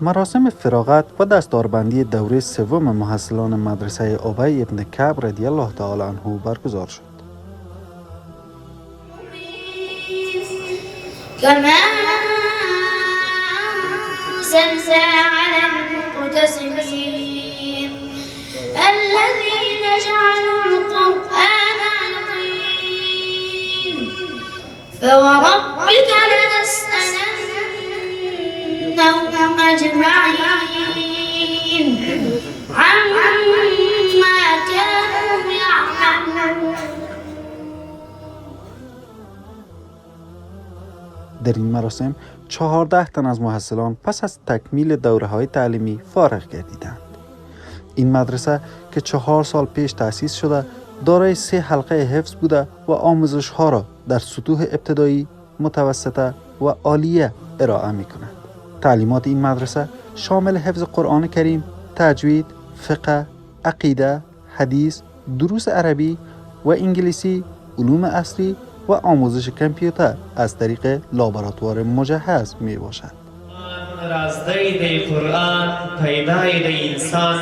مراسم فراغت و دستاربندی دوره سوم محصلان مدرسه ابی ابن کعب رضی الله تعالی عنه برگزار شد. كما أنزلنا على المقتسمين الذين جعلوا القرآن عظيم فوربك لنسألنهم أجمعين عما كانوا يعملون. در این مراسم 14 تن از محصلان پس از تکمیل دوره‌های تعلیمی فارغ گردیدند. این مدرسه که 4 سال پیش تأسیس شده دارای 3 حلقه حفظ بوده و آموزش‌ها را در سطوح ابتدایی، متوسطه و عالیه ارائه می‌کند. تعلیمات این مدرسه شامل حفظ قرآن کریم، تجوید، فقه، عقیده، حدیث، دروس عربی و انگلیسی، علوم عصری و آموزش کامپیوتر از طریق لابراتوار مجهز می باشد. رازدی دی قرآن، پیدای دی انسان،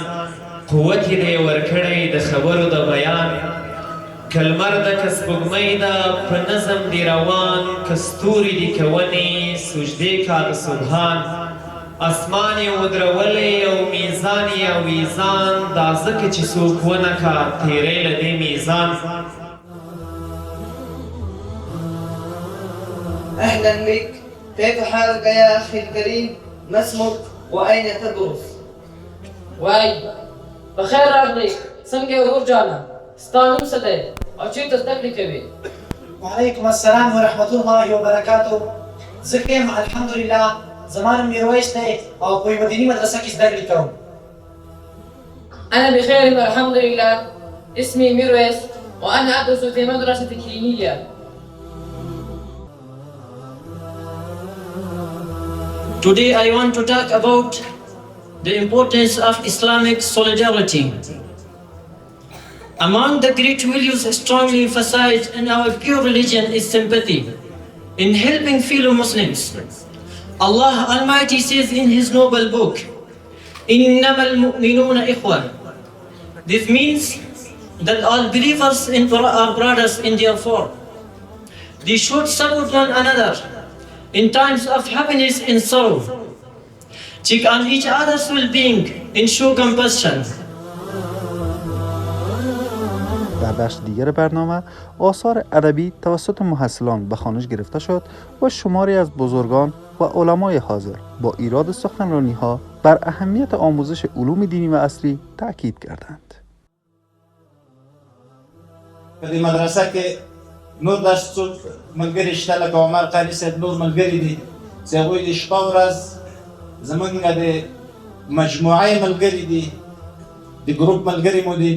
قوتی دی ورکڑی د خبرو د بیان، کلمر د کسبگمی دا په نظم دی روان، کستوری دی کونی سجده کا د سبحان، اسمانی ودرولی او میزانی او ویزان، دا زک چی سوک ونکا تیره لدی میزان. أهلا بك، كيف حالك يا أخي الكريم؟ ما اسمك وأين تدرس؟ واي بخير راغلی څنګه ورور جانا ستانو څه دی او چیرته زده کړې کوي؟ وعليكم السلام ورحمة الله وبركاته. زكيم الحمد لله زمان ميرويس دی او په مديني مدرسة کې زده کړې کوم. أنا بخير والحمد لله. اسمي ميرويس وأنا أدرس في مدرسة كلينية. Today I want to talk about the importance of Islamic solidarity. Among the great values strongly emphasized in our pure religion is sympathy in helping fellow Muslims. Allah Almighty says in His noble book, إِنَّمَا الْمُؤْمِنُونَ إِخْوَةٌ. This means that all believers are brothers in their faith. They should support one another in times of happiness and sorrow. Check on each other's well-being and show compassion. در بخش دیگر برنامه آثار ادبی توسط محصلان به خوانش گرفته شد و شماری از بزرگان و علمای حاضر با ایراد سخنرانی‌ها بر اهمیت آموزش علوم دینی و عصری تاکید کردند. په مدرسه کې نور داسې څوک ملګري شته لکه عمر قاري صاحب نور ملګري دي چې هغوی د شپه ورځ زمونږ د مجموعې ملګري دي د ګروپ ملګري مو دي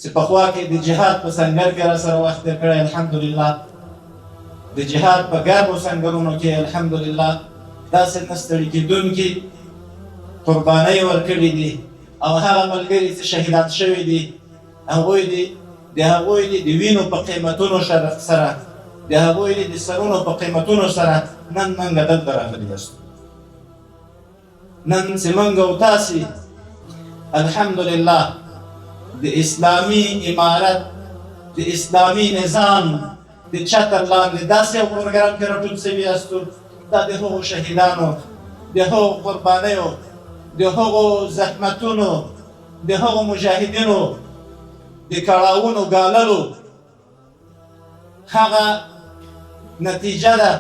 چې پخوا کې د جهاد په سنګر کې را سره وخت تېر کړی الحمدلله د جهاد په ګرمو سنګرونو کې الحمدلله داسې نه ستړي کېدونکي قربانۍ ورکړي دي او هغه ملګري چې شهیدان شوي دي هغوی دي د هغوی د وینو په قیمتونو سره د هغوی د سرونو په قیمتونو سره نن موږ دلته راغلي یاستو. نن چې موږ او تاسې الحمدلله د اسلامي امارت د اسلامي نظام د چتر لاندې داسې یو پروګرام کې راټول سوي یاستو. دا د هغو شهیدانو د هغو قربانیو د هغو زحمتونو د هغو مجاهدینو د کړاوونو ګاللو هغه نتیجه ده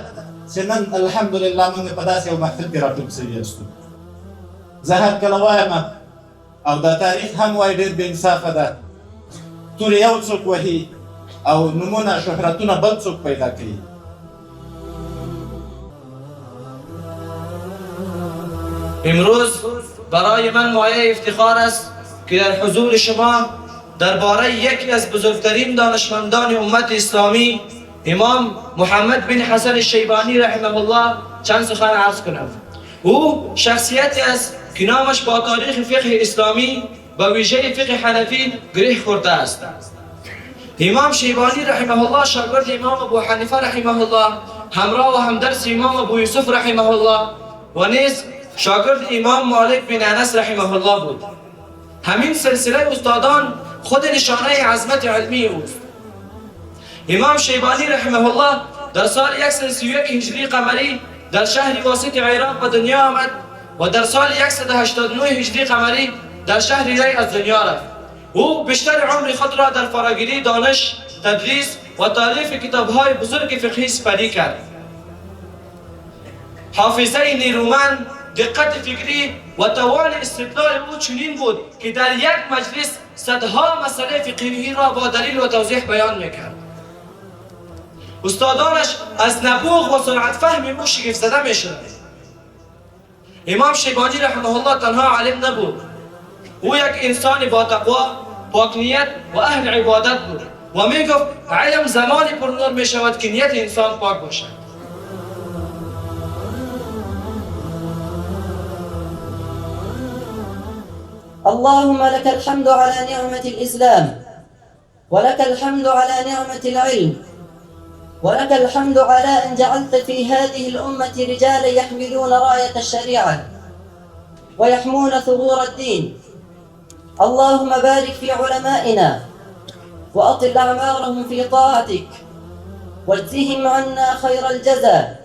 چې نن الحمدلله موږ په داسې یو محفل کې راټول سوي یاستو. زه هر کله وایم او دا تاریخ هم وایي ډېر بې انصافه ده، تورې یو څوک وهي او نومونه شهرتونه بل څوک پیدا کوي. امروز برای من مایه افتخار است که در حضور شما درباره یکی از بزرگترین دانشمندان امت اسلامی امام محمد بن حسن شیبانی رحمه الله چند سخن عرض کنم. او شخصیتی است که نامش با تاریخ فقه اسلامی و ویژه فقه حنفی گره خورده است. امام شیبانی رحمه الله شاگرد امام ابو حنیفه رحمه الله، همراه و همدرس امام ابو یوسف رحمه الله و نیز شاگرد امام مالک بن انس رحمه الله بود. همین سلسله استادان خود نشانه عظمت علمی اوست. امام شیبانی رحمه الله در سال 131 هجری قمری در شهر واسط عراق به دنیا آمد و در سال 189 هجری قمری در شهر ری از دنیا رفت. او بیشتر عمر خود را در فراگیری دانش، تدریس و تالیف کتاب‌های بزرگ فقهی سپری کرد. حافظه نیرومند، دقت فکری و توان استدلال او چنین بود که در یک مجلس صدها مسئله فقهی را با دلیل و توضیح بیان میکرد. استادانش از نبوغ و سرعت فهم او شگفت زده میشدند. امام شیبانی رحمه الله تنها عالم نبود، او یک انسان با تقوا، پاک نیت و اهل عبادت بود و میگفت علم زمانی پرنور میشود که نیت انسان پاک باشد. اللهم لك الحمد على نعمة الإسلام، ولك الحمد على نعمة العلم، ولك الحمد على أن جعلت في هذه الأمة رجالا يحملون راية الشريعة ويحمون ثغور الدين. اللهم بارك في علمائنا وأطل أعمارهم في طاعتك واجزهم عنا خير الجزاء.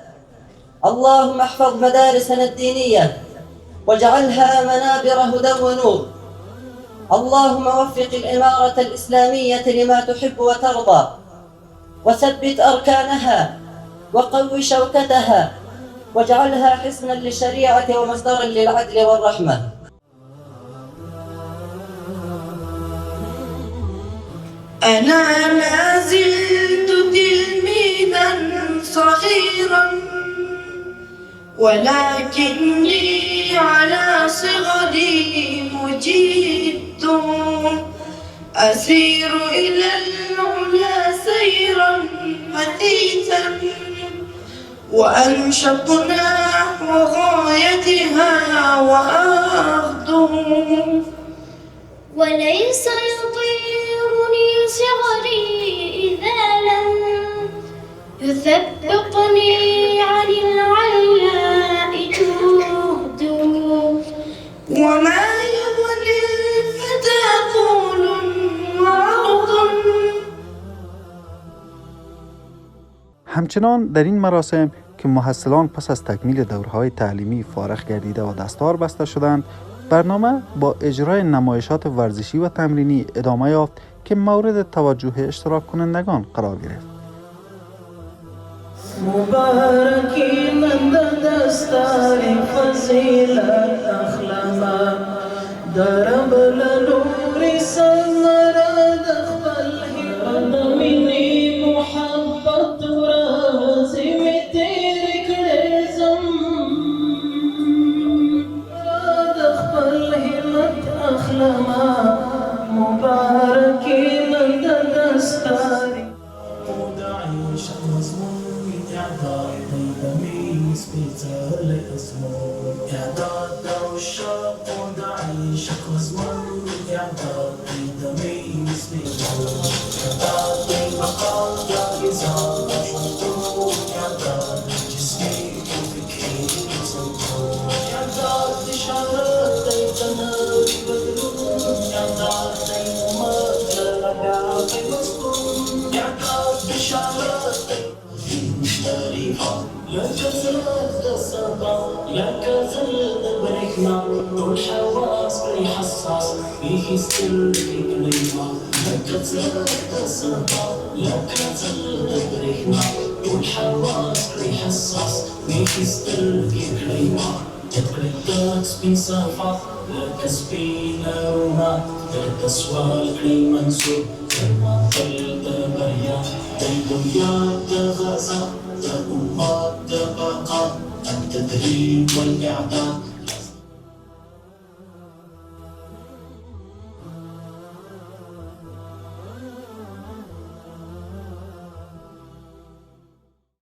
اللهم احفظ مدارسنا الدينية واجعلها منابر هدى ونور. اللهم وفق الإمارة الإسلامية لما تحب وترضى، وثبت أركانها وقوي شوكتها، واجعلها حصنا للشريعة ومصدرا للعدل والرحمة. أنا ما زلت تلميذا صغيرا، ولكني على صغري مجيد، أسير إلى العلا سيرا حثيثا، وأنشط نحو غايتها وأغدو، وليس يطيرني صغري إذا لم يثبطني عن العلاء جهد، وما يغني الفتى طول وعرض. همچنان در این مراسم که محصلان پس از تکمیل دوره‌های تعلیمی فارغ گردیده و دستار بسته شدند، برنامه با اجرای نمایشات ورزشی و تمرینی ادامه یافت که مورد توجه اشتراک کنندگان قرار گرفت. مبارکی من دستار فضیلت اخلاما، درب لنور سمرا دخل هرم منی محبت رازم تیر کړزم، دخل همت اخلاما مبارکی من دستار إعداد والشوق ودعيشك وزمن، إعداد تميز بالجود، إعداد المقام جائزة وشطور، إعداد جسمي وفكري وصوتور، إعداد إشارات تناوي بدرون، إعداد الممات لربيع في مسكون، إعداد إشارات شريفة لك زلت الصدى، لك زلت برحمة، والحواس حساس فيه السر في كلمة، لك زلت الصدى، لك زلت برحمة، والحواس حساس فيه السر في كلمة، تتكلم سبين صفا، لك سبين أروما، لا تسوى الكريم منسوب، كما قلت بيان، الدنيا تغزى، الأمات بقى، التدريب والإعداد